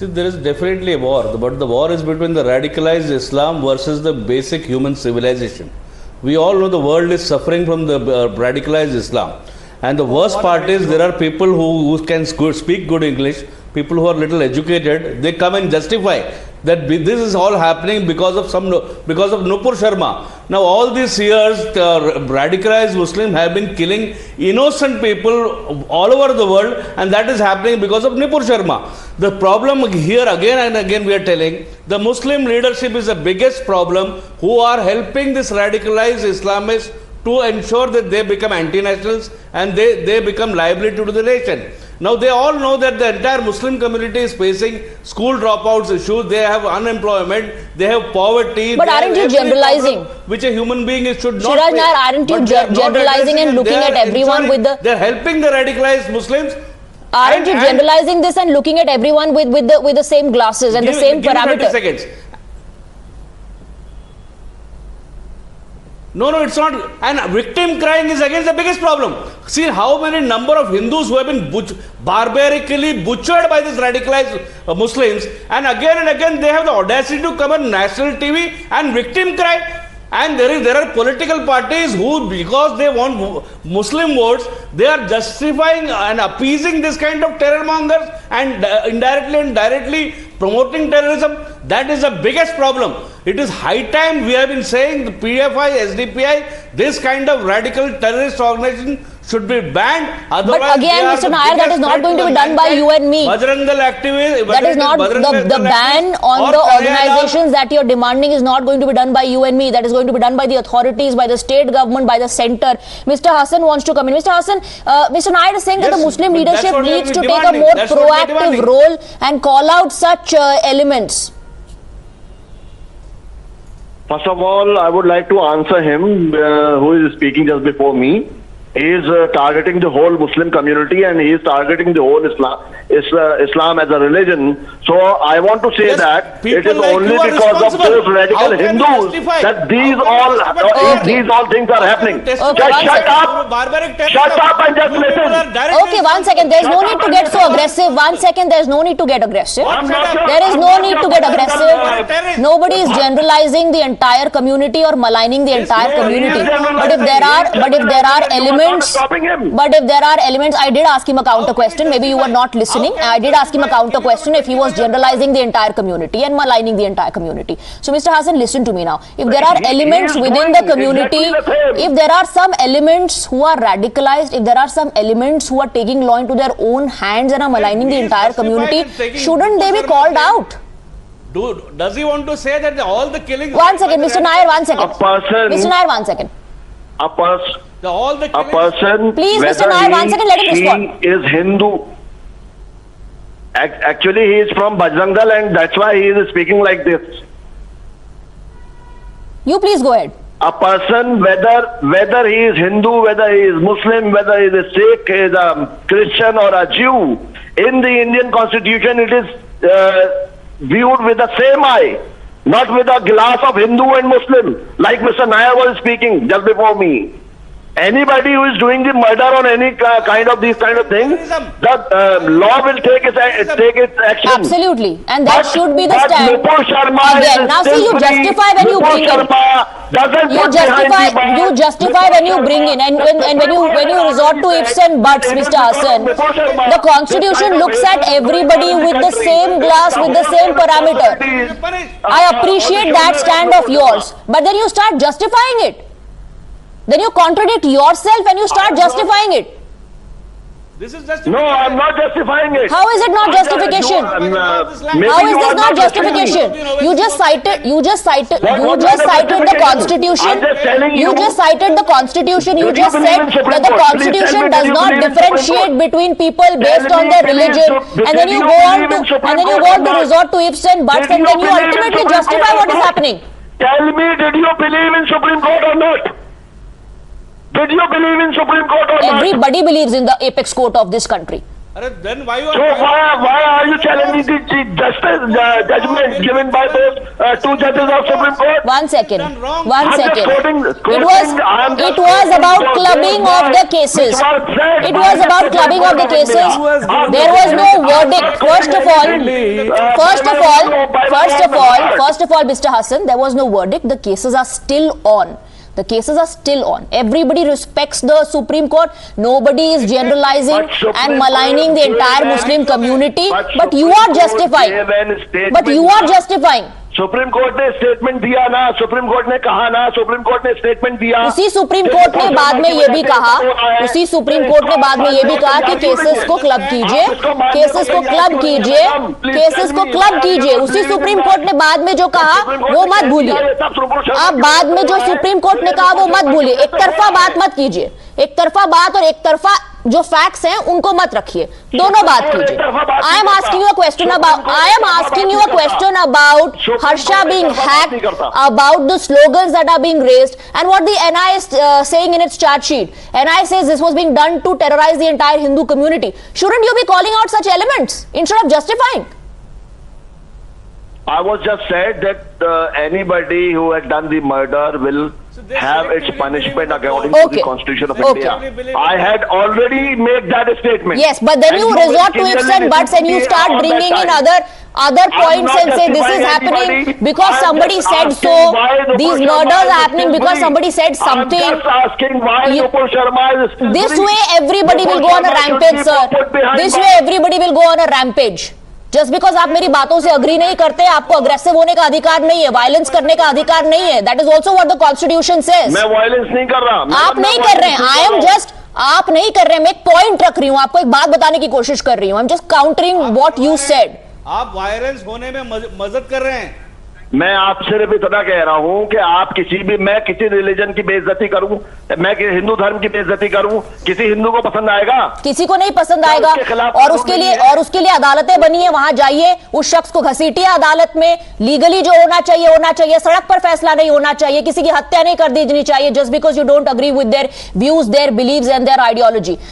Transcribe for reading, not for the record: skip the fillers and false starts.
There is definitely a war, but the war is between the radicalized Islam versus the basic human civilization. We all know the world is suffering from the radicalized Islam. And the worst part is there are people who can speak good English, people who are little educated, they come and justify that this is all happening because of Nupur Sharma. Now all these years, radicalized Muslims have been killing innocent people all over the world, and that is happening because of Nupur Sharma. The problem here again and again we are telling, the Muslim leadership is the biggest problem, who are helping this radicalized Islamists to ensure that they become anti-nationals and they become liability to the nation. Now they all know that the entire Muslim community is facing school dropouts issues, they have unemployment, they have poverty. But aren't you generalizing? Which a human being should not Shiraj Nair, aren't you generalizing and looking at everyone with the... They're helping the radicalized Muslims. Aren't you generalizing this and looking at everyone with the same glasses and the same parameter? 30 seconds. No, it's not. And victim crying is again the biggest problem. See how many number of Hindus who have been barbarically butchered by these radicalized Muslims, and again they have the audacity to come on national TV and victim cry. And there are political parties who, because they want Muslim votes, they are justifying and appeasing this kind of terror mongers and indirectly and directly promoting terrorism. That is the biggest problem. It is high time, we have been saying, the PFI, SDPI, this kind of radical terrorist organization should be banned. Otherwise, but again, Mr. Nair, that is not going to be done by you and me. Bajrang Dal activists. That is not the ban on the organizations that you're demanding is not going to be done by you and me. That is going to be done by the authorities, by the state government, by the center. Mr. Hassan wants to come in. Mr. Hassan, Mr. Nair is saying that the Muslim leadership needs to take a more proactive role and call out such elements. First of all, I would like to answer him, who is speaking just before me. He is targeting the whole Muslim community and he is targeting the whole Islam as a religion. So I want to say that it is like only because of those radical Hindus that these all things are happening. Okay, just shut up and just listen. Okay, 1 second. There is no need to get so aggressive. 1 second. There is no need to get aggressive. There is no need to get aggressive. Nobody is generalizing the entire community or maligning the entire community. But if there are elements, I did ask him a counter question. Maybe you were not listening. I did ask him a counter question if he was generalizing the entire community and maligning the entire community. So, Mr. Hassan, listen to me now. If there are elements within the community, if there are some elements who are radicalized, if there are some elements who are taking law into their own hands and are maligning the entire community, shouldn't they be called out? Does he want to say that all the killings... 1 second, Mr. Nair, 1 second. Mr. Nair, 1 second. A person, please, Mr. Nair, 1 second, let him respond. He is Hindu. Actually, he is from Bajrang Dal and that's why he is speaking like this. You please go ahead. A person, whether he is Hindu, whether he is Muslim, whether he is a Sikh, is a Christian or a Jew, in the Indian constitution it is viewed with the same eye, not with a glass of Hindu and Muslim, like Mr. Nair was speaking just before me. Anybody who is doing the murder on any kind of these kind of things, the law will take its action. Absolutely, and that should be the stand. Nupur Sharma again, now see, you justify when you bring in. You justify when you bring in, and when you resort to ifs and buts, Mr. Hassan. The Constitution looks at everybody with the same glass, with the same parameter. I appreciate that stand of yours, but then you start justifying it. Then you contradict yourself and you start justifying it. This is just no, I'm not justifying it. How is it not justification? How is this not justification? You just cited the Constitution. You just cited the Constitution. You just said that the Constitution does not differentiate between people based on their religion, and then you go on to resort to ifs and buts, and then you ultimately justify what is happening. Tell me, did you believe in Supreme Court or not? Did you believe in Supreme Court or not? Everybody believes in the apex court of this country. Then why are you challenging the justice? judgment given by those two judges of Supreme Court? One second. Done wrong. One I'm just second. quoting- It I'm just was quoting about those clubbing words of the cases. which were said It by was the about Supreme clubbing of Court the of cases. India. There was no I'm verdict. not First of all, quoting first of all, Mr. Hassan, there was no verdict. The cases are still on. The cases are still on. Everybody respects the Supreme Court. Nobody is generalizing But Supreme and maligning the Court entire gave Muslim community. but But you Supreme are Court justifying. gave an statement But you are ना। justifying. Supreme court ने statement दिया ना, supreme court ने कहा ना, supreme court ने statement दिया। उसी सुप्रीम कोर्ट ने बाद में ये भी कहा, उसी सुप्रीम कोर्ट ने बाद में ये भी कहा कि केसेस को क्लब कीजिए, केसेस को क्लब कीजिए, केसेस को क्लब कीजिए। उसी सुप्रीम कोर्ट ने बाद में जो कहा वो मत भूलिए। आप बाद में जो सुप्रीम कोर्ट ने कहा वो मत भूलिए। एक तरफा बात मत कीजिए, एक तरफा बात और एक तरफा जो फैक्ट्स हैं उनको मत रखिए, दोनों बात कीजिए। I am asking you a question about Harsha being hacked, about the slogans that are being raised, and what the NI is saying in its charge sheet. NI says this was being done to terrorize the entire Hindu community. Shouldn't you be calling out such elements instead of justifying? I was just said that anybody who had done the murder will they have its selectively punishment believe in the according law. to the Okay. Constitution of Okay. India. I had already made that statement. Yes, but then And you will resort to clearly ifs and buts and you listen to me start all that bringing in time. other points not and say this is justifying happening anybody. because I'm somebody just said asking so. why Nupur These Sharma murders is are happening still because free. somebody said something. I'm just asking why You- Nupur Sharma is still This free. way everybody will Nupur go on a Sharma should rampage, be sir. put behind This bars. way everybody will go on a rampage. Just because आप मेरी बातों से agree नहीं करते, आपको aggressive होने का अधिकार नहीं है, वायलेंस करने का अधिकार नहीं है. That is also what the Constitution says. मैं वायलेंस नहीं कर रहा। आप नहीं कर रहे हैं. आप नहीं कर रहे हैं. मैं एक पॉइंट रख रही हूँ, आपको एक बात बताने की कोशिश कर रही हूँ. I'm just countering what you said. आप वायलेंस होने में मदद कर रहे हैं। मैं आप सिर्फ इतना कह रहा हूं कि आप मैं किसी रिलीजन की बेइज्जती करूं, मैं हिंदू धर्म की बेइज्जती करूं, किसी हिंदू को पसंद आएगा? किसी को नहीं पसंद क्या आएगा उसके खिलाफ और कानून उसके नहीं लिए है? अदालतें बनी है, वहां जाइए, उस शख्स को घसीटिए अदालत में, लीगली जो होना चाहिए, सड़क पर फैसला नहीं होना चाहिए, किसी की हत्या नहीं कर दी चाहिए just because you don't agree with their views, their believes and their ideology.